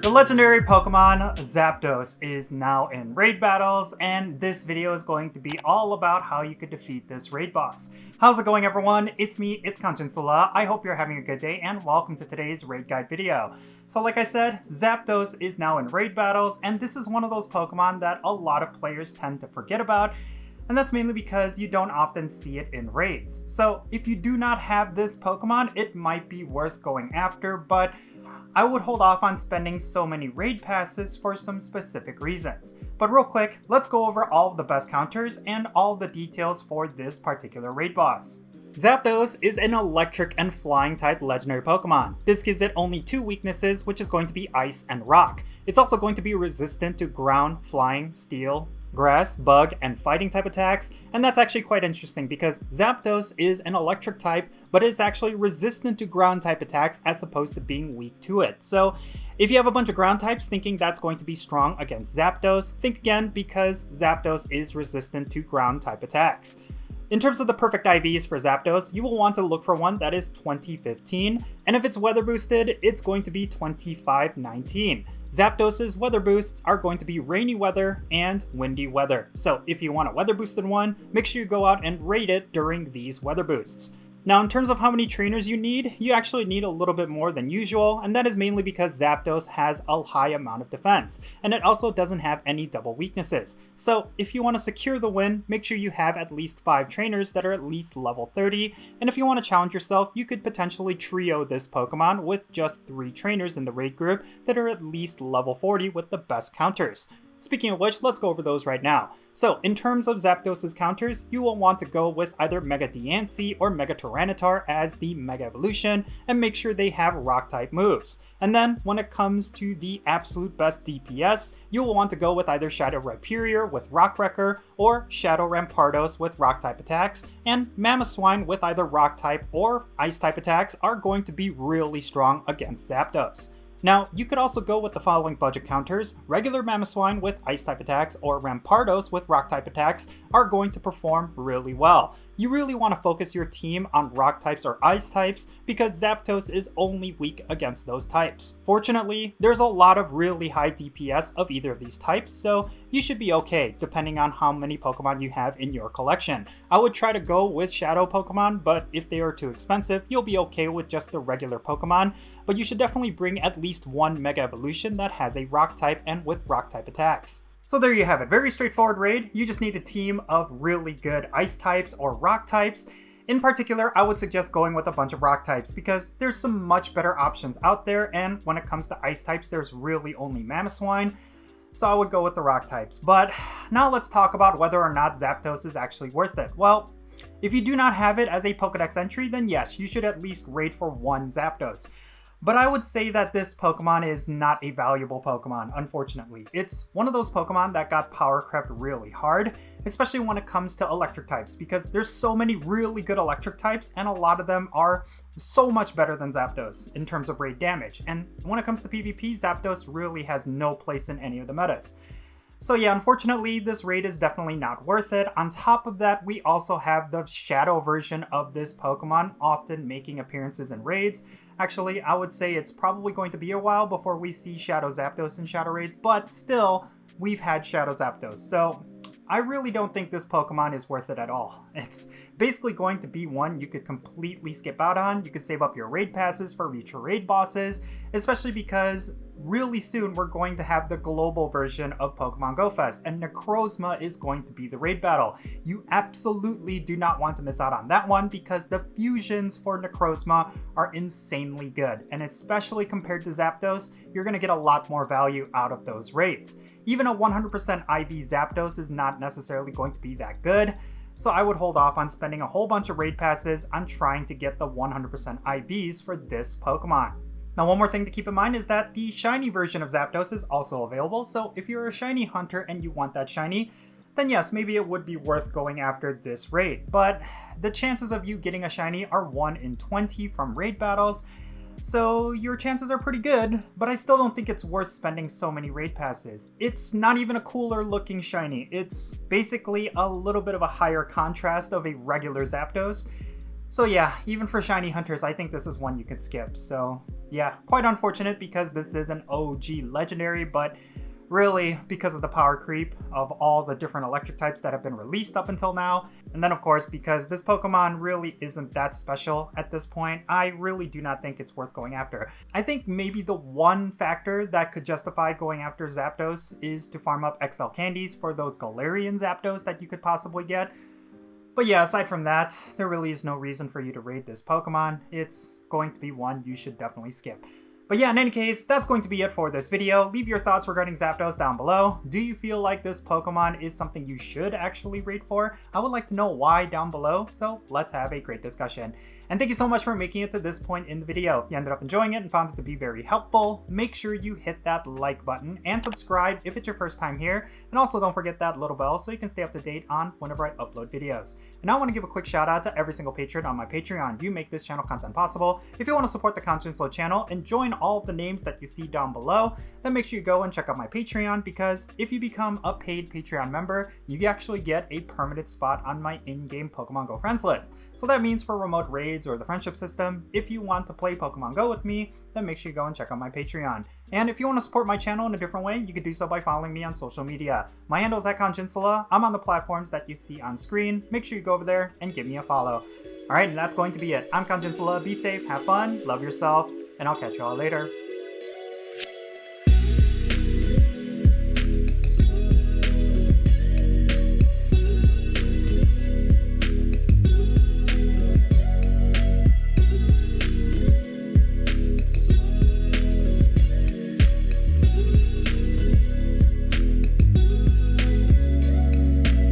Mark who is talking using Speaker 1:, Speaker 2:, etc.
Speaker 1: The legendary Pokemon Zapdos is now in raid battles, and this video is going to be all about how you could defeat this raid boss. How's it going, everyone? It's me, it's Jinsula. I hope you're having a good day, and welcome to today's raid guide video. So like I said, Zapdos is now in raid battles, and this is one of those Pokemon that a lot of players tend to forget about, and that's mainly because you don't often see it in raids. So if you do not have this Pokemon, it might be worth going after, but I would hold off on spending so many raid passes for some specific reasons. But real quick, let's go over all of the best counters and all of the details for this particular raid boss. Zapdos is an electric and flying type legendary Pokemon. This gives it only two weaknesses, which is going to be ice and rock. It's also going to be resistant to ground, flying, steel, grass, bug, and fighting type attacks, and that's actually quite interesting because Zapdos is an electric type, but is actually resistant to ground type attacks as opposed to being weak to it. So if you have a bunch of ground types thinking that's going to be strong against Zapdos, think again because Zapdos is resistant to ground type attacks. In terms of the perfect IVs for Zapdos, you will want to look for one that is 2015, and if it's weather boosted, it's going to be 2519. Zapdos' weather boosts are going to be rainy weather and windy weather. So if you want a weather boosted one, make sure you go out and raid it during these weather boosts. Now in terms of how many trainers you need, you actually need a little bit more than usual, and that is mainly because Zapdos has a high amount of defense, and it also doesn't have any double weaknesses. So if you want to secure the win, make sure you have at least 5 trainers that are at least level 30, and if you want to challenge yourself, you could potentially trio this Pokemon with just 3 trainers in the raid group that are at least level 40 with the best counters. Speaking of which, let's go over those right now. So, in terms of Zapdos' counters, you will want to go with either Mega Diancie or Mega Tyranitar as the Mega Evolution, and make sure they have Rock-type moves. And then, when it comes to the absolute best DPS, you will want to go with either Shadow Rhyperior with Rock Wrecker, or Shadow Rampardos with Rock-type attacks, and Mamoswine with either Rock-type or Ice-type attacks are going to be really strong against Zapdos. Now, you could also go with the following budget counters. Regular Mamoswine with Ice-type attacks or Rampardos with Rock-type attacks are going to perform really well. You really want to focus your team on Rock types or Ice types because Zapdos is only weak against those types. Fortunately, there's a lot of really high DPS of either of these types, so you should be okay depending on how many Pokemon you have in your collection. I would try to go with Shadow Pokemon, but if they are too expensive, you'll be okay with just the regular Pokemon, but you should definitely bring at least one Mega Evolution that has a Rock type and with Rock type attacks. So there you have it, very straightforward raid. You just need a team of really good Ice types or Rock types. In particular, I would suggest going with a bunch of Rock types because there's some much better options out there, and when it comes to Ice types, there's really only Mamoswine, so I would go with the Rock types. But now let's talk about whether or not Zapdos is actually worth it. Well, if you do not have it as a Pokédex entry, then yes, you should at least raid for one Zapdos. But I would say that this Pokemon is not a valuable Pokemon, unfortunately. It's one of those Pokemon that got power crept really hard, especially when it comes to electric types, because there's so many really good electric types, and a lot of them are so much better than Zapdos in terms of raid damage. And when it comes to PvP, Zapdos really has no place in any of the metas. So yeah, unfortunately, this raid is definitely not worth it. On top of that, we also have the Shadow version of this Pokemon often making appearances in raids. Actually, I would say it's probably going to be a while before we see Shadow Zapdos in Shadow raids, but still, we've had Shadow Zapdos, so I really don't think this Pokemon is worth it at all. It's basically going to be one you could completely skip out on. You could save up your raid passes for future raid bosses, especially because really soon we're going to have the global version of Pokemon Go Fest, and Necrozma is going to be the raid battle. You absolutely do not want to miss out on that one because the fusions for Necrozma are insanely good, and especially compared to Zapdos, you're going to get a lot more value out of those raids. Even a 100% IV Zapdos is not necessarily going to be that good, so I would hold off on spending a whole bunch of raid passes on trying to get the 100% IVs for this Pokemon. Now, one more thing to keep in mind is that the shiny version of Zapdos is also available, so if you're a shiny hunter and you want that shiny, then yes, maybe it would be worth going after this raid. But the chances of you getting a shiny are 1 in 20 from raid battles, so your chances are pretty good, but I still don't think it's worth spending so many raid passes. It's not even a cooler looking shiny, it's basically a little bit of a higher contrast of a regular Zapdos. So yeah, even for shiny hunters, I think this is one you could skip, so yeah, quite unfortunate because this is an OG legendary, but really because of the power creep of all the different electric types that have been released up until now. And then of course, because this Pokemon really isn't that special at this point, I really do not think it's worth going after. I think maybe the one factor that could justify going after Zapdos is to farm up XL candies for those Galarian Zapdos that you could possibly get. But yeah, aside from that, there really is no reason for you to raid this Pokemon. It's going to be one you should definitely skip. But yeah, in any case, that's going to be it for this video. Leave your thoughts regarding Zapdos down below. Do you feel like this Pokemon is something you should actually raid for? I would like to know why down below, so let's have a great discussion. And thank you so much for making it to this point in the video. If you ended up enjoying it and found it to be very helpful, make sure you hit that like button and subscribe if it's your first time here. And also don't forget that little bell so you can stay up to date on whenever I upload videos. And I want to give a quick shout out to every single patron on my Patreon. You make this channel content possible. If you want to support the Jinsula channel and join all of the names that you see down below, then make sure you go and check out my Patreon, because if you become a paid Patreon member, you actually get a permanent spot on my in-game Pokemon Go friends list. So that means for remote raids or the friendship system, if you want to play Pokemon Go with me, then make sure you go and check out my Patreon. And if you want to support my channel in a different way, you can do so by following me on social media. My handle is @Jinsula. I'm on the platforms that you see on screen. Make sure you go over there and give me a follow. Alright, and that's going to be it. I'm Jinsula. Be safe, have fun, love yourself, and I'll catch you all later.